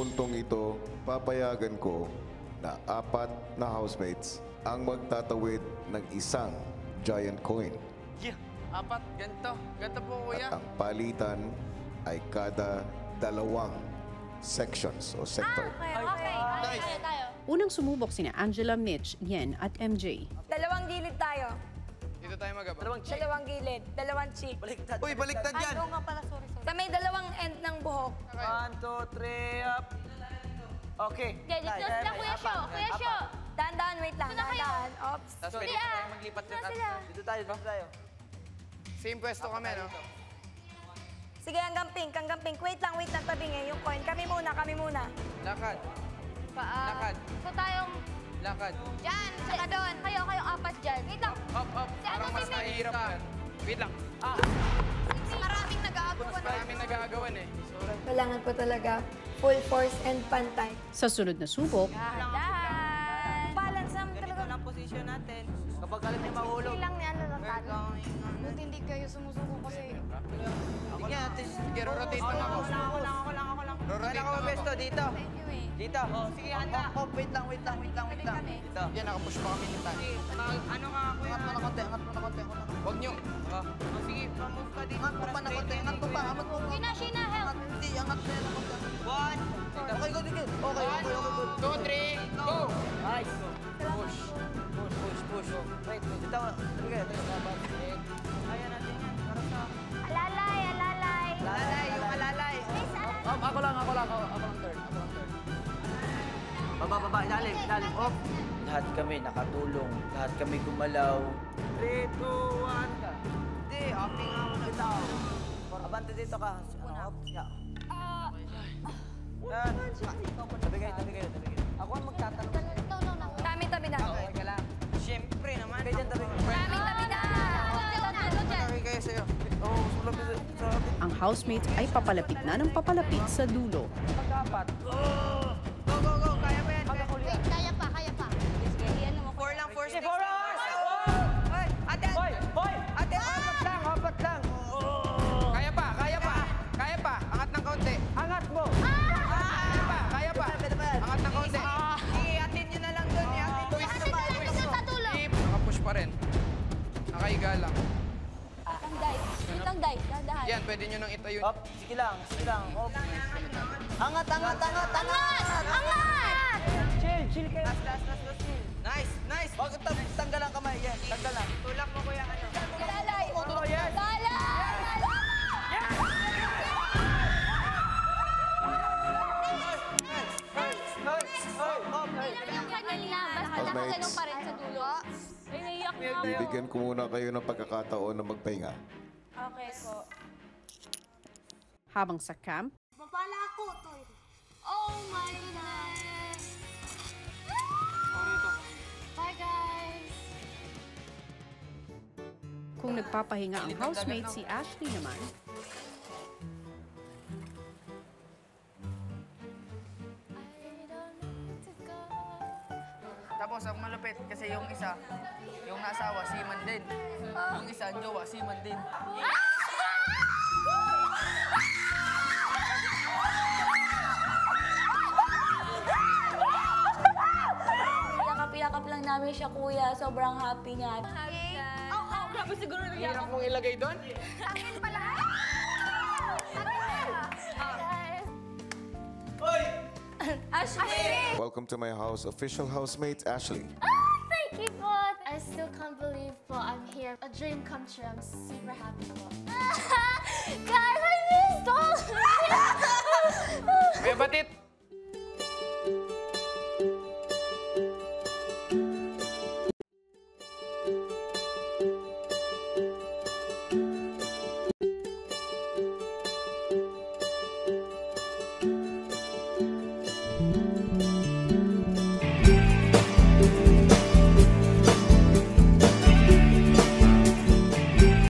muntong ito, papayagan ko na 4 na housemates ang magtatawid ng isang giant coin. Yeah, 4. Ganito. Ganito po, kuya. At ang palitan ay kada 2 sections o sector. Okay. Tayo. Unang sumubok sina Angela, Mitch, Yen at MJ. Dalawang gilid tayo. Dito tayo magaba. Dalawang gilid. Dalawang cheek. Uy, baliktad yan! Oo nga pala, sorry. Sa may dalawang end ng buhok. 1, 2, 3, up! Okay. Dito sila, Kuya Sho. Kuya Sho. Dahan-dahan, wait lang. Doon na kayo. Dahan-dahan. Ops. Tapos pwede Hindi, tayo maglipat Doon ng sila. Dito tayo. Same pwesto kami, no? Sige, hanggang pink. Wait lang, tabi ngayon yung coin. Kami muna. Lakad. Lakad. So tayong Lakad. dyan, saka doon. Kayong 4 dyan. Wait lang. Up. Si ano, Parang mas si Mitch? mahirap yan. Wait lang. Maraming nag-aagawan. Mas maraming nag-aagawan eh. Kailangan po talaga full force and pantay. Sa sunod na subok, Dahan. Balance naman Ganito talaga. lang posisyon natin. Kapag galit niya mahulog. Hindi lang ni ano natalo. Buti hindi kayo sumusuko kasi. Sige, ate. Sige, rotate lang ako. Ako lang. Rotate Kailan ka lang mabesto? ako. Dito. Thank you eh. Dito. Sige, handa. Wait lang. Dito. Yan, nakapush pa kami nito. Ano nga ako yan? Angat mo na konti. Huwag nyo. Sige, pa-move ka dito. Angat mo pa na konti. Angat mo pa. Shina, help. Hindi, angat mo yan. 1. Okay, go. Okay, good. 2, 3, go! Nice. Push. Wait. Dito. Kaya natin yan. Para sa... Alalay. Yung alalay. Miss, alalay. Ako lang third. Baba, ilalim. Up. Lahat kami nakatulong. Lahat kami gumalaw. 3, 2, 1. Hindi, upping ako dito. Abante dito ka. Up. Yeah. Yan. Tabi kayo. Ako ang magtatanong. No. Tabi na. Okay lang. Siyempre naman. Kaya dyan tabi. Tabi na. Tabi kayo sa'yo. Oo, sulap sa atin. ang housemates ay papalapit na ng papalapit sa dulo. Pag-apat. Go. Kaya ba yan? Wait, kaya pa. Sige, yan mo. 4 lang, 4 sticks. 4 hours! Ate! Hoy! Ate, apat lang. Kaya pa. Angat ng kaunti. Angat mo! Kaya pa. Angat ng kaunti. I-atin nyo na lang doon. Sa dulo. Nakapush pa rin. Nakahiga lang. Itang dice, dahan-dahan. Yan, pwede nyo nang itayo. Up, sige lang. Up. Angat! Chill kayo. Last, chill. Nice. Huwag tanggal ang kamay. Yan, tanggal lang. Tulak mo kuya. Lalay. Oh, yes. Basta ganun pa rin sa dulo. Ay, naiyak na ako. Bibigyan ko muna kayo ng pagkakataon na magpahinga. Okay po. Habang sa camp, Mapala ako, Toy. Oh my goodness. Bye, guys. kung nagpapahinga ang housemate, si Ashley naman, Tapos ang malupit kasi yung isa, yung nasawa, seaman din. Yung isa, ang jowa, seaman din. Yakap-yakap lang namin siya, kuya. Sobrang happy niya. Grabe siguro Hirap mong ilagay doon? Ashley! Welcome to my house, official housemate, Ashley. Thank you po. I still can't believe po I'm here. A dream come true. I'm super happy po. Guys, I missed all Kuya Batit,